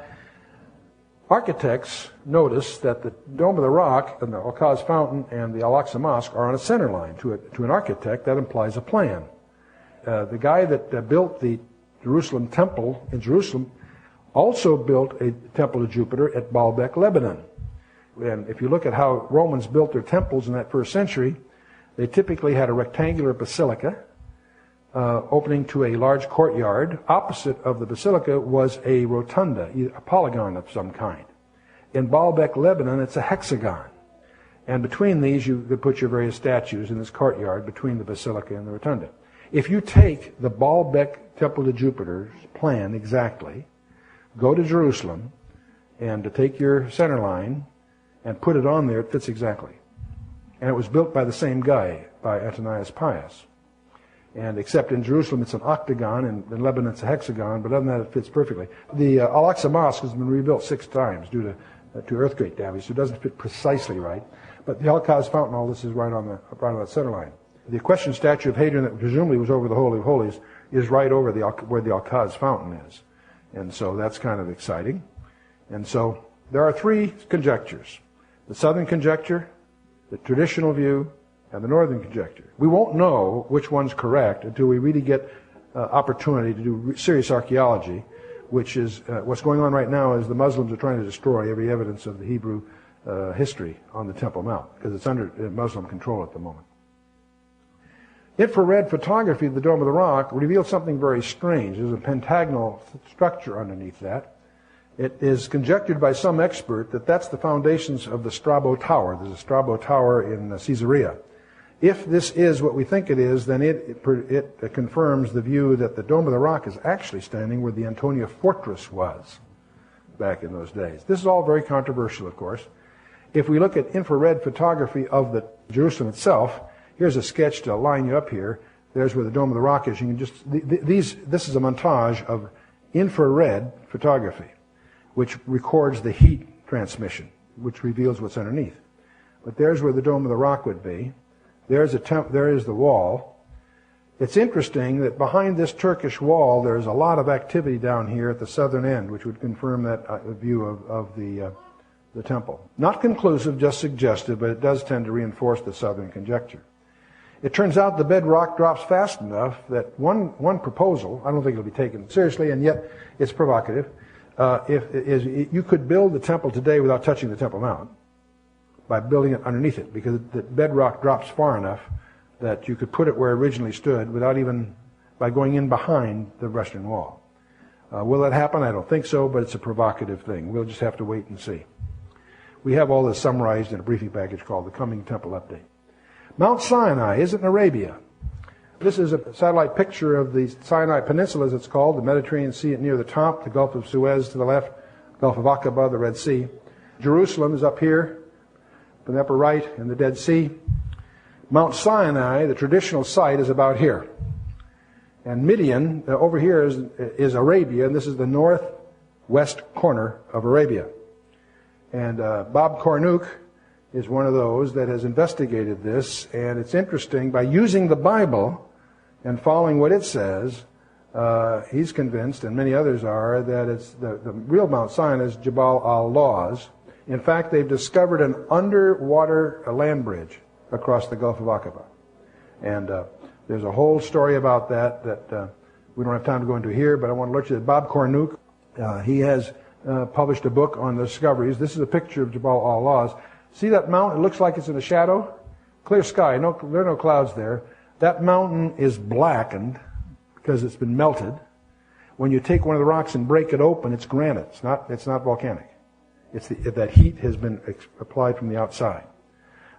architects noticed that the Dome of the Rock and the Al-Qaz Fountain and the Al-Aqsa Mosque are on a center line. To an architect, that implies a plan. The guy that built the Jerusalem temple in Jerusalem also built a temple to Jupiter at Baalbek, Lebanon. And if you look at how Romans built their temples in that first century, they typically had a rectangular basilica opening to a large courtyard. Opposite of the basilica was a rotunda, a polygon of some kind. In Baalbek, Lebanon, it's a hexagon. And between these, you could put your various statues in this courtyard between the basilica and the rotunda. If you take the Baalbek Temple to Jupiter's plan exactly, go to Jerusalem, and to take your center line and put it on there, it fits exactly. And it was built by the same guy, by Antonius Pius. And except in Jerusalem it's an octagon, and in Lebanon it's a hexagon, but other than that it fits perfectly. The Al-Aqsa Mosque has been rebuilt 6 times due to earthquake damage, so it doesn't fit precisely right. But the Al-Qaz Fountain, all this is right on that center line. The equestrian statue of Hadrian that presumably was over the Holy of Holies is right over where the Al-Qaz Fountain is. And so that's kind of exciting. And so there are 3 conjectures. The southern conjecture, the traditional view, and the northern conjecture. We won't know which one's correct until we really get opportunity to do serious archaeology, which is what's going on right now is the Muslims are trying to destroy every evidence of the Hebrew history on the Temple Mount because it's under Muslim control at the moment. Infrared photography of the Dome of the Rock revealed something very strange. There's a pentagonal structure underneath that. It is conjectured by some expert that that's the foundations of the Strabo Tower. There's a Strabo Tower in Caesarea. If this is what we think it is, then it confirms the view that the Dome of the Rock is actually standing where the Antonia Fortress was back in those days. This is all very controversial, of course. If we look at infrared photography of the Jerusalem itself, here's a sketch to line you up here. There's where the Dome of the Rock is. You can just this is a montage of infrared photography, which records the heat transmission, which reveals what's underneath. But there's where the Dome of the Rock would be. There is the wall, It's interesting that behind this Turkish wall, there's a lot of activity down here at the southern end, which would confirm that view of the temple. Not conclusive, just suggestive, but it does tend to reinforce the southern conjecture. It turns out the bedrock drops fast enough that one proposal, I don't think it'll be taken seriously, and yet it's provocative, you could build the temple today without touching the Temple Mount by building it underneath it, because the bedrock drops far enough that you could put it where it originally stood without even by going in behind the western wall. Will that happen? I don't think so, but it's a provocative thing. We'll just have to wait and see. We have all this summarized in a briefing package called the Coming Temple Update. Mount Sinai is in Arabia. This is a satellite picture of the Sinai Peninsula, as it's called, the Mediterranean Sea near the top, the Gulf of Suez to the left, Gulf of Aqaba, the Red Sea. Jerusalem is up here, in the upper right, in the Dead Sea. Mount Sinai, the traditional site, is about here. And Midian, over here, is Arabia, and this is the northwest corner of Arabia. And Bob Cornuke is one of those that has investigated this, and it's interesting, by using the Bible and following what it says, he's convinced, and many others are, that it's the real Mount Sinai is Jabal al-Lawz. In fact, they've discovered an underwater land bridge across the Gulf of Aqaba. And there's a whole story about that we don't have time to go into here, but I want to alert you that Bob Cornuke, he has published a book on the discoveries. This is a picture of Jabal al-Lawz. See that mountain? It looks like it's in a shadow. Clear sky. There are no clouds there. That mountain is blackened because it's been melted. When you take one of the rocks and break it open, it's granite. It's not volcanic. That heat has been applied from the outside.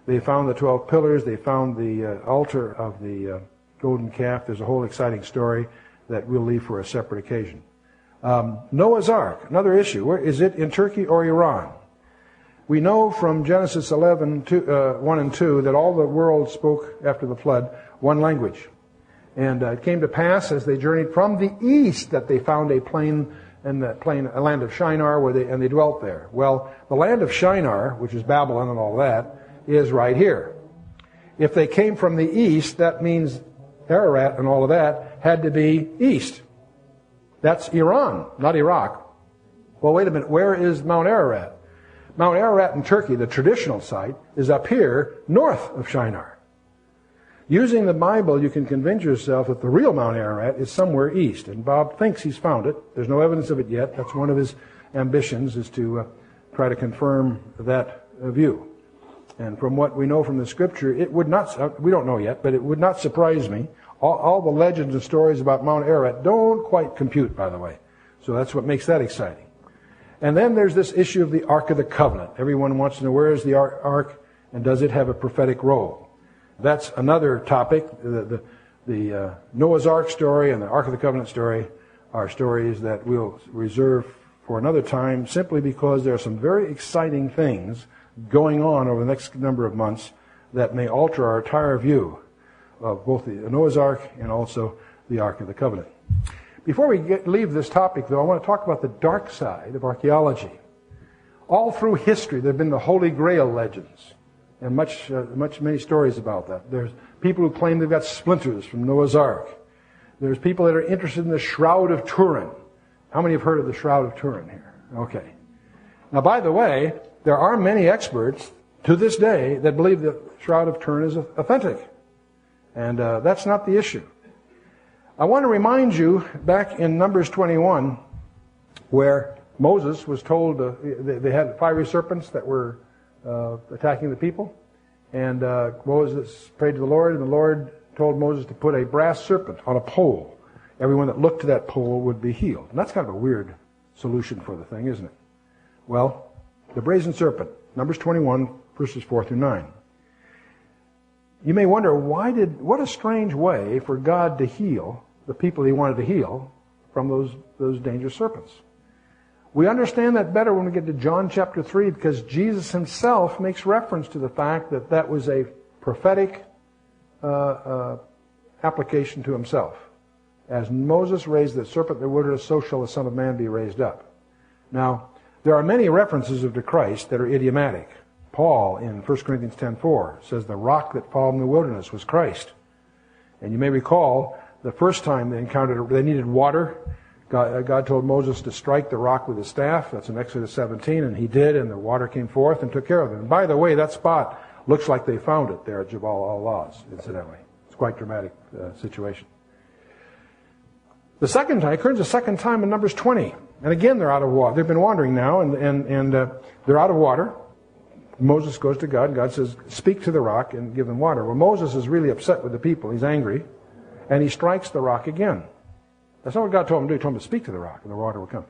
They found the 12 pillars. They found the altar of the golden calf. There's a whole exciting story that we'll leave for a separate occasion. Noah's Ark, another issue. Where is it, in Turkey or Iran? We know from Genesis 11, 1 and 2, that all the world spoke after the flood one language. And it came to pass as they journeyed from the east that they found a plain, a land of Shinar, and they dwelt there. Well, the land of Shinar, which is Babylon and all that, is right here. If they came from the east, that means Ararat and all of that had to be east. That's Iran, not Iraq. Well, wait a minute. Where is Mount Ararat? Mount Ararat in Turkey, the traditional site, is up here north of Shinar. Using the Bible, you can convince yourself that the real Mount Ararat is somewhere east. And Bob thinks he's found it. There's no evidence of it yet. That's one of his ambitions, is to try to confirm that view. And from what we know from the Scripture, it would not, we don't know yet, but it would not surprise me. All the legends and stories about Mount Ararat don't quite compute, by the way. So that's what makes that exciting. And then there's this issue of the Ark of the Covenant. Everyone wants to know, where is the Ark, and does it have a prophetic role? That's another topic. The Noah's Ark story and the Ark of the Covenant story are stories that we'll reserve for another time, simply because there are some very exciting things going on over the next number of months that may alter our entire view of both the Noah's Ark and also the Ark of the Covenant. Before we leave this topic, though, I want to talk about the dark side of archaeology. All through history, there have been the Holy Grail legends, and many stories about that. There's people who claim they've got splinters from Noah's Ark. There's people that are interested in the Shroud of Turin. How many have heard of the Shroud of Turin here? Okay. Now, by the way, there are many experts to this day that believe the Shroud of Turin is authentic. And that's not the issue. I want to remind you, back in Numbers 21, where Moses was told they had fiery serpents that were attacking the people. And Moses prayed to the Lord, and the Lord told Moses to put a brass serpent on a pole. Everyone that looked to that pole would be healed. And that's kind of a weird solution for the thing, isn't it? Well, the brazen serpent, Numbers 21, verses 4 through 9. You may wonder, what a strange way for God to heal the people he wanted to heal from those dangerous serpents. We understand that better when we get to John chapter 3, because Jesus himself makes reference to the fact that that was a prophetic application to himself. As Moses raised the serpent in the wilderness, so shall the Son of Man be raised up. Now, there are many references to Christ that are idiomatic. Paul in 1 Corinthians 10:4 says the rock that followed in the wilderness was Christ. And you may recall the first time they needed water. God told Moses to strike the rock with his staff. That's in Exodus 17, and he did, and the water came forth and took care of them. And by the way, that spot looks like they found it there at Jabal al-Lawz, incidentally. It's quite a dramatic situation. The second time, it occurs the second time in Numbers 20. And again, they're out of water. They've been wandering now, and they're out of water. Moses goes to God, and God says, speak to the rock and give them water. Well, Moses is really upset with the people. He's angry, and he strikes the rock again. That's not what God told him to do. He told him to speak to the rock, and the water will come.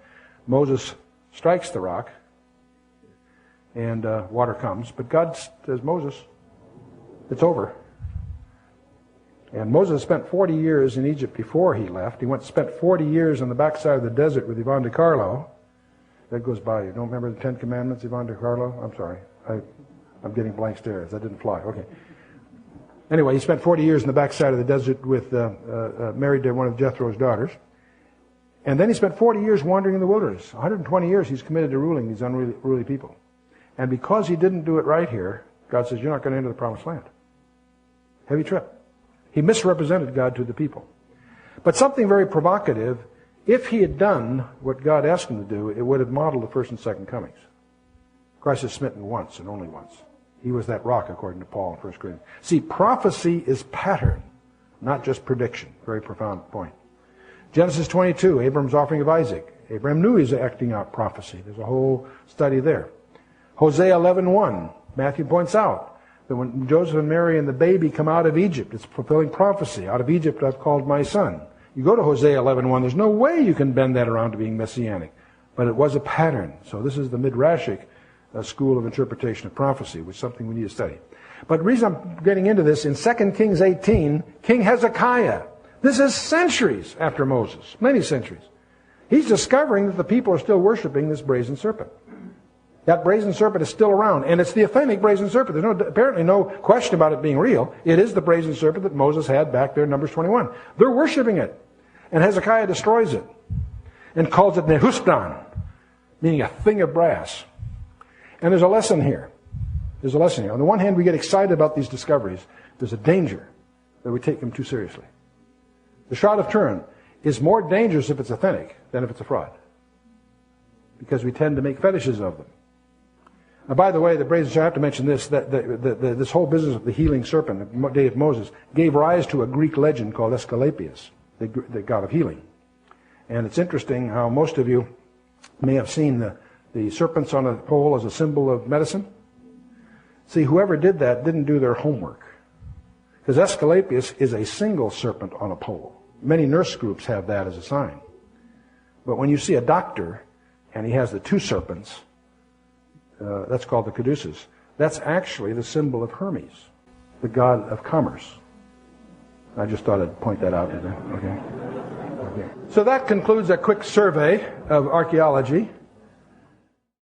Moses strikes the rock, and water comes. But God says, Moses, it's over. And Moses spent 40 years in Egypt before he left. He spent 40 years on the backside of the desert with Yvonne de Carlo. That goes by. You don't remember the Ten Commandments, Yvonne de Carlo? I'm sorry. I'm getting blank stares. That didn't fly. Okay. Anyway, he spent 40 years in the backside of the desert with married to one of Jethro's daughters. And then he spent 40 years wandering in the wilderness. 120 years he's committed to ruling these unruly people. And because he didn't do it right here, God says, you're not going to enter the promised land. Heavy trip. He misrepresented God to the people. But something very provocative, if he had done what God asked him to do, it would have modeled the first and second comings. Christ is smitten once and only once. He was that rock, according to Paul in 1 Corinthians. See, prophecy is pattern, not just prediction. Very profound point. Genesis 22, Abraham's offering of Isaac. Abraham knew he was acting out prophecy. There's a whole study there. Hosea 11:1, Matthew points out that when Joseph and Mary and the baby come out of Egypt, it's fulfilling prophecy. Out of Egypt I've called my son. You go to Hosea 11:1, there's no way you can bend that around to being messianic. But it was a pattern. So this is the Midrashic school of interpretation of prophecy, which is something we need to study. But the reason I'm getting into this, in 2 Kings 18, King Hezekiah, this is centuries after Moses, many centuries. He's discovering that the people are still worshiping this brazen serpent. That brazen serpent is still around, and it's the authentic brazen serpent. There's apparently no question about it being real. It is the brazen serpent that Moses had back there in Numbers 21. They're worshiping it. And Hezekiah destroys it and calls it Nehushtan, meaning a thing of brass. And there's a lesson here. There's a lesson here. On the one hand, we get excited about these discoveries. There's a danger that we take them too seriously. The Shroud of Turin is more dangerous if it's authentic than if it's a fraud, because we tend to make fetishes of them. Now, by the way, the brazen serpent, I have to mention this, that this whole business of the healing serpent, the day of Moses, gave rise to a Greek legend called Asclepius, the god of healing. And it's interesting how most of you may have seen the serpents on a pole as a symbol of medicine. See, whoever did that didn't do their homework. Because Asclepius is a single serpent on a pole. Many nurse groups have that as a sign. But when you see a doctor and he has the two serpents, that's called the caduceus. That's actually the symbol of Hermes, the god of commerce. I just thought I'd point that out. Okay. So that concludes a quick survey of archaeology.